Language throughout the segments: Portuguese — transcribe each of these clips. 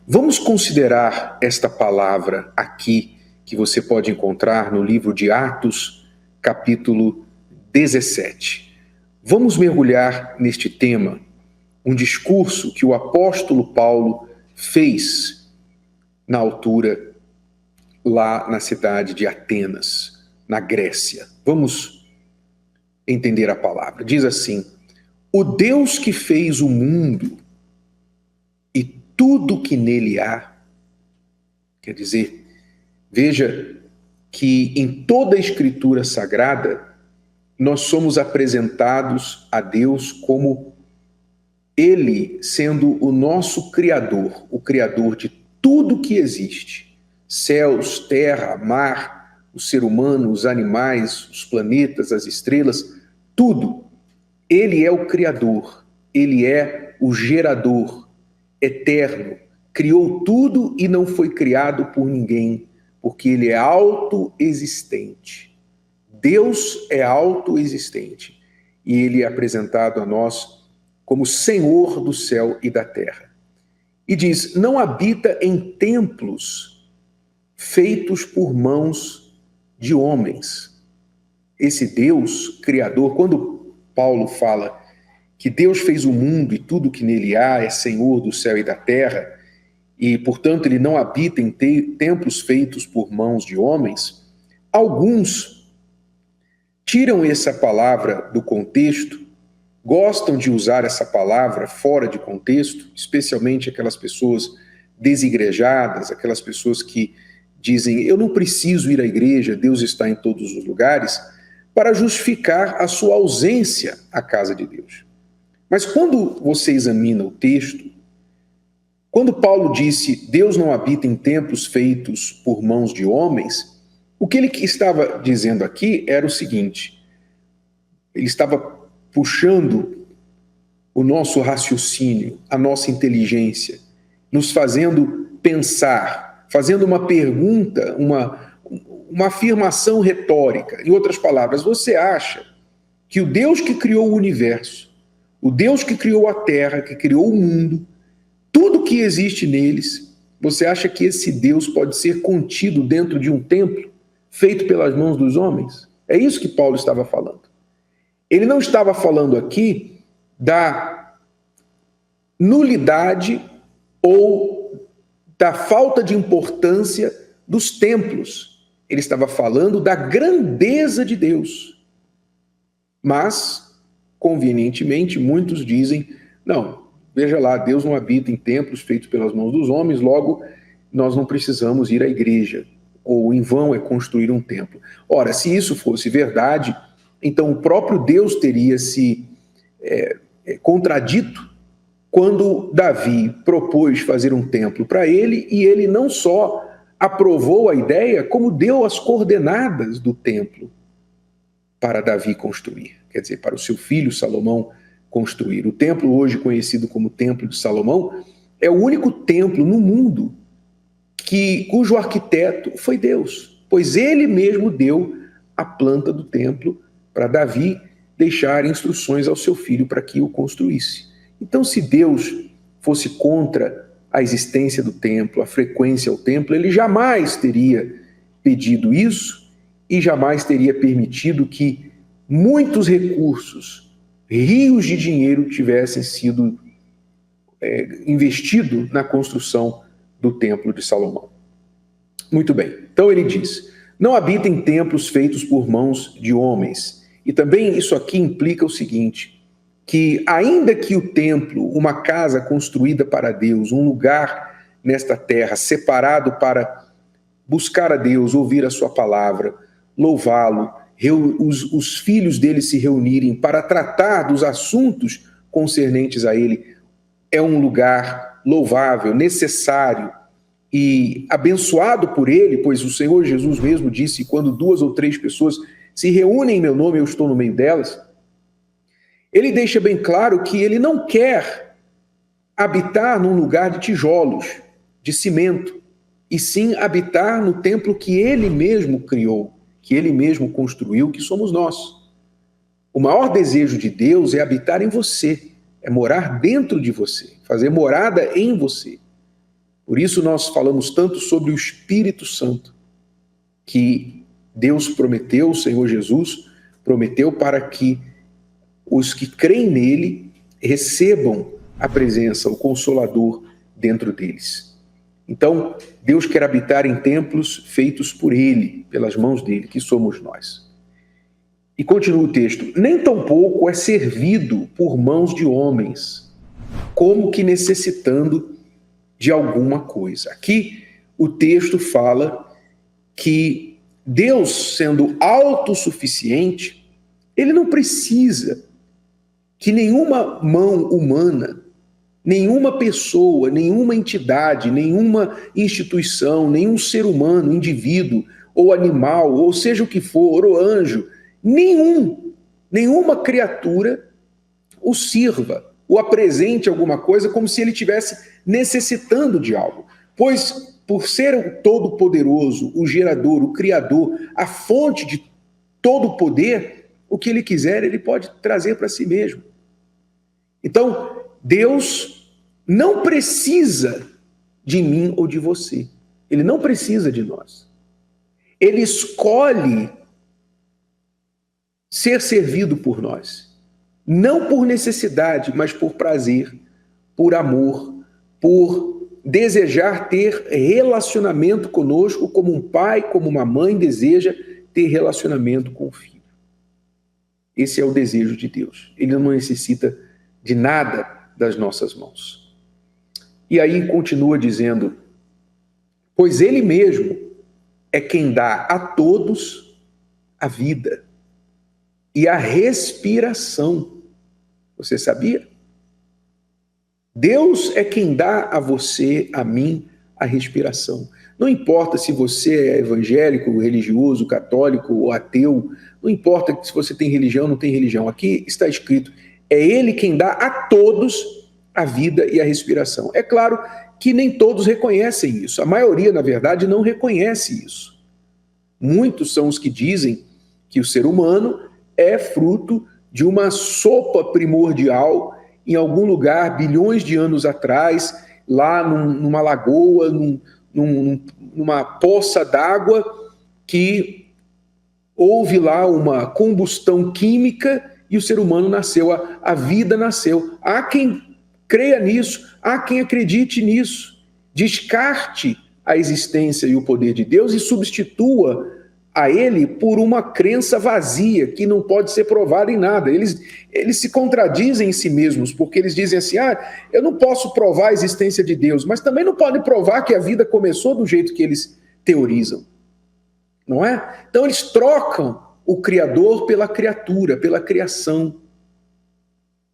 Vamos considerar esta palavra aqui, que você pode encontrar no livro de Atos, capítulo 17. Vamos mergulhar neste tema, um discurso que o apóstolo Paulo fez na altura lá na cidade de Atenas, na Grécia. Vamos entender a palavra. Diz assim: o Deus que fez o mundo e tudo que nele há, quer dizer, veja que em toda a Escritura Sagrada nós somos apresentados a Deus como Ele sendo o nosso Criador, o Criador de tudo que existe: céus, terra, mar, o ser humano, os animais, os planetas, as estrelas, tudo. Ele é o Criador, Ele é o gerador eterno, criou tudo e não foi criado por ninguém, porque Ele é autoexistente. Deus é autoexistente e Ele é apresentado a nós como Senhor do céu e da terra. E diz: não habita em templos feitos por mãos de homens. Esse Deus criador, quando Paulo fala que Deus fez o mundo e tudo que nele há, é Senhor do céu e da terra, e, portanto, ele não habita em templos feitos por mãos de homens, alguns tiram essa palavra do contexto, gostam de usar essa palavra fora de contexto, especialmente aquelas pessoas desigrejadas, aquelas pessoas que dizem: eu não preciso ir à igreja, Deus está em todos os lugares, para justificar a sua ausência à casa de Deus. Mas quando você examina o texto, quando Paulo disse Deus não habita em templos feitos por mãos de homens, o que ele estava dizendo aqui era o seguinte: ele estava puxando o nosso raciocínio, a nossa inteligência, nos fazendo pensar, fazendo uma pergunta, uma afirmação retórica. Em outras palavras, você acha que o Deus que criou o universo, o Deus que criou a terra, que criou o mundo, tudo que existe neles, você acha que esse Deus pode ser contido dentro de um templo feito pelas mãos dos homens? É isso que Paulo estava falando. Ele não estava falando aqui da nulidade ou da falta de importância dos templos. Ele estava falando da grandeza de Deus. Mas, convenientemente, muitos dizem: não, veja lá, Deus não habita em templos feitos pelas mãos dos homens, logo nós não precisamos ir à igreja, ou em vão é construir um templo. Ora, se isso fosse verdade, então o próprio Deus teria se contradito quando Davi propôs fazer um templo para ele, e ele não só aprovou a ideia, como deu as coordenadas do templo para Davi construir, quer dizer, para o seu filho Salomão construir. O templo hoje conhecido como Templo de Salomão é o único templo no mundo cujo arquiteto foi Deus, pois ele mesmo deu a planta do templo para Davi deixar instruções ao seu filho para que o construísse. Então, se Deus fosse contra a existência do templo, a frequência ao templo, ele jamais teria pedido isso e jamais teria permitido que muitos recursos, rios de dinheiro, tivessem sido investidos na construção do templo de Salomão. Muito bem, então ele diz: não habita em templos feitos por mãos de homens. E também isso aqui implica o seguinte, que ainda que o templo, uma casa construída para Deus, um lugar nesta terra separado para buscar a Deus, ouvir a sua palavra, louvá-lo, os filhos dele se reunirem para tratar dos assuntos concernentes a ele, é um lugar louvável, necessário e abençoado por ele, pois o Senhor Jesus mesmo disse: quando 2 ou 3 pessoas se reúnem em meu nome, eu estou no meio delas. Ele deixa bem claro que ele não quer habitar num lugar de tijolos, de cimento, e sim habitar no templo que ele mesmo criou, que ele mesmo construiu, que somos nós. O maior desejo de Deus é habitar em você, é morar dentro de você, fazer morada em você. Por isso nós falamos tanto sobre o Espírito Santo, que Deus prometeu, o Senhor Jesus prometeu para que os que creem nele recebam a presença, o Consolador dentro deles. Então, Deus quer habitar em templos feitos por ele, pelas mãos dele, que somos nós. E continua o texto: nem tampouco é servido por mãos de homens, como que necessitando de alguma coisa. Aqui o texto fala que Deus, sendo autossuficiente, ele não precisa que nenhuma mão humana, nenhuma pessoa, nenhuma entidade, nenhuma instituição, nenhum ser humano, indivíduo ou animal, ou seja o que for, ou anjo, nenhuma criatura o sirva, o apresente alguma coisa como se ele estivesse necessitando de algo. Pois, por ser o Todo-Poderoso, o Gerador, o Criador, a fonte de todo o poder, o que ele quiser, ele pode trazer para si mesmo. Então, Deus não precisa de mim ou de você. Ele não precisa de nós. Ele escolhe ser servido por nós. Não por necessidade, mas por prazer, por amor, por desejar ter relacionamento conosco, como um pai, como uma mãe deseja ter relacionamento com o filho. Esse é o desejo de Deus. Ele não necessita de nada das nossas mãos. E aí continua dizendo: pois ele mesmo é quem dá a todos a vida e a respiração. Você sabia? Deus é quem dá a você, a mim, a respiração. Não importa se você é evangélico, religioso, católico ou ateu, não importa se você tem religião ou não tem religião. Aqui está escrito: é Ele quem dá a todos a vida e a respiração. É claro que nem todos reconhecem isso. A maioria, na verdade, não reconhece isso. Muitos são os que dizem que o ser humano é fruto de uma sopa primordial em algum lugar, bilhões de anos atrás, lá numa lagoa, numa poça d'água, que houve lá uma combustão química e o ser humano nasceu, a vida nasceu. Há quem creia nisso, há quem acredite nisso. Descarte a existência e o poder de Deus e substitua a ele por uma crença vazia, que não pode ser provada em nada. Eles se contradizem em si mesmos, porque eles dizem assim: eu não posso provar a existência de Deus, mas também não podem provar que a vida começou do jeito que eles teorizam. Não é? Então eles trocam o Criador pela criatura, pela criação.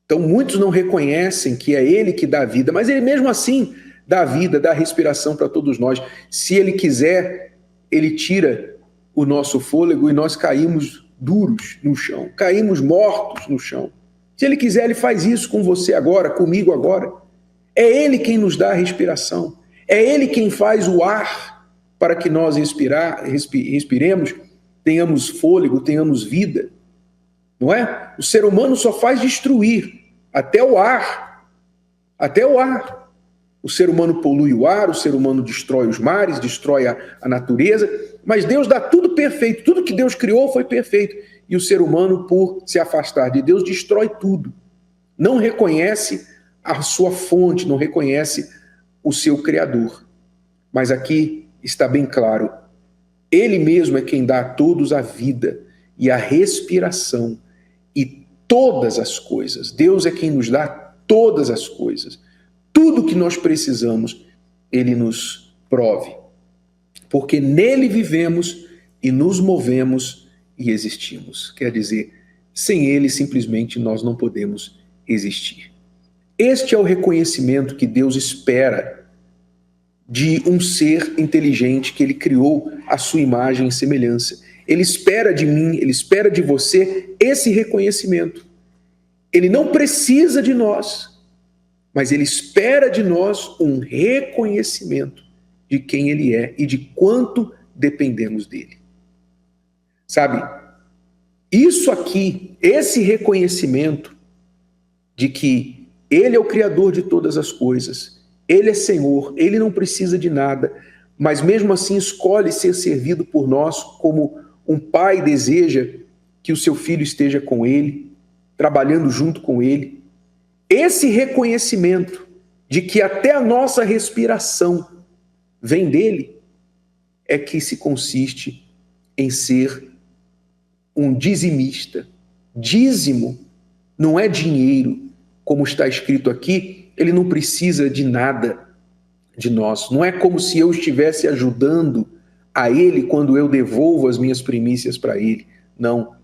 Então muitos não reconhecem que é Ele que dá a vida, mas Ele mesmo assim dá a vida, dá a respiração para todos nós. Se Ele quiser, Ele tira o nosso fôlego e nós caímos duros no chão, caímos mortos no chão. Se Ele quiser, Ele faz isso com você agora, comigo agora. É Ele quem nos dá a respiração. É Ele quem faz o ar para que nós respiremos, tenhamos fôlego, tenhamos vida. Não é? O ser humano só faz destruir, até o ar. Até o ar. O ser humano polui o ar, o ser humano destrói os mares, destrói a natureza, mas Deus dá tudo perfeito, tudo que Deus criou foi perfeito. E o ser humano, por se afastar de Deus, destrói tudo. Não reconhece a sua fonte, não reconhece o seu Criador. Mas aqui está bem claro: Ele mesmo é quem dá a todos a vida e a respiração e todas as coisas. Deus é quem nos dá todas as coisas. Tudo que nós precisamos, Ele nos prove. Porque nele vivemos e nos movemos e existimos. Quer dizer, sem Ele simplesmente nós não podemos existir. Este é o reconhecimento que Deus espera de um ser inteligente que Ele criou à sua imagem e semelhança. Ele espera de mim, Ele espera de você esse reconhecimento. Ele não precisa de nós, mas Ele espera de nós um reconhecimento de quem Ele é e de quanto dependemos dEle. Sabe, isso aqui, esse reconhecimento de que Ele é o Criador de todas as coisas Ele é Senhor, Ele não precisa de nada, mas mesmo assim escolhe ser servido por nós, como um pai deseja que o seu filho esteja com ele, trabalhando junto com ele. Esse reconhecimento de que até a nossa respiração vem dele é que se consiste em ser um dizimista. Dízimo não é dinheiro, como está escrito aqui, ele não precisa de nada de nós. Não é como se eu estivesse ajudando a ele quando eu devolvo as minhas primícias para ele. Não.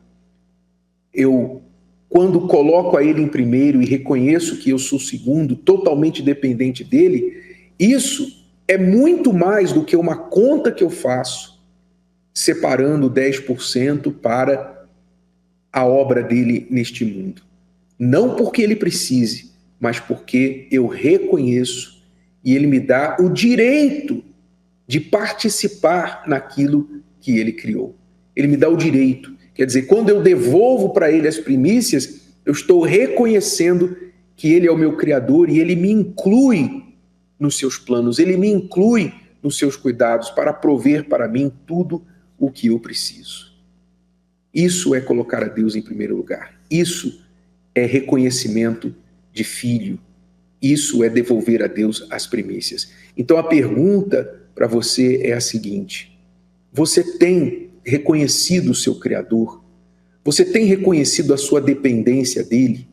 Eu, quando coloco a ele em primeiro e reconheço que eu sou segundo, totalmente dependente dele, isso é muito mais do que uma conta que eu faço, separando 10% para a obra dele neste mundo. Não porque ele precise, mas porque eu reconheço e ele me dá o direito de participar naquilo que ele criou. Ele me dá o direito. Quer dizer, quando eu devolvo para ele as primícias, eu estou reconhecendo que ele é o meu Criador e ele me inclui nos seus planos, ele me inclui nos seus cuidados para prover para mim tudo o que eu preciso. Isso é colocar a Deus em primeiro lugar. Isso é reconhecimento de filho. Isso é devolver a Deus as primícias. Então a pergunta para você é a seguinte: você tem reconhecido o seu Criador? Você tem reconhecido a sua dependência dele?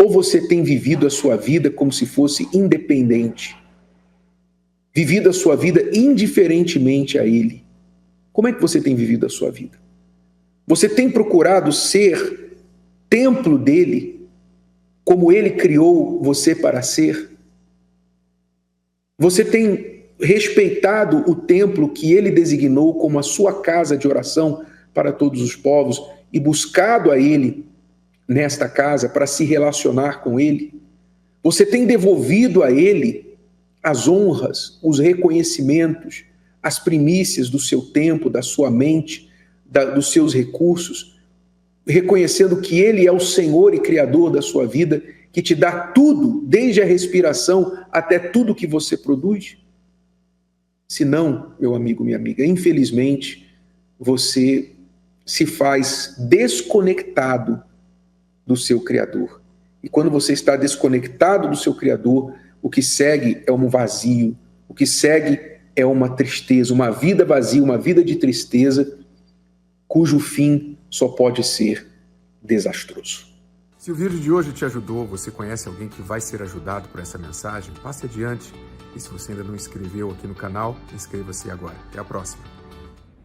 Ou você tem vivido a sua vida como se fosse independente? Vivido a sua vida indiferentemente a ele? Como é que você tem vivido a sua vida? Você tem procurado ser templo dele, como ele criou você para ser? Você tem respeitado o templo que ele designou como a sua casa de oração para todos os povos e buscado a ele nesta casa para se relacionar com ele? Você tem devolvido a ele as honras, os reconhecimentos, as primícias do seu tempo, da sua mente, dos seus recursos, reconhecendo que ele é o Senhor e Criador da sua vida, que te dá tudo, desde a respiração até tudo que você produz? Se não, meu amigo, minha amiga, infelizmente, você se faz desconectado do seu Criador. E quando você está desconectado do seu Criador, o que segue é um vazio, o que segue é uma tristeza, uma vida vazia, uma vida de tristeza, cujo fim só pode ser desastroso. Se o vídeo de hoje te ajudou, você conhece alguém que vai ser ajudado por essa mensagem, passe adiante. E se você ainda não inscreveu aqui no canal, inscreva-se agora. Até a próxima.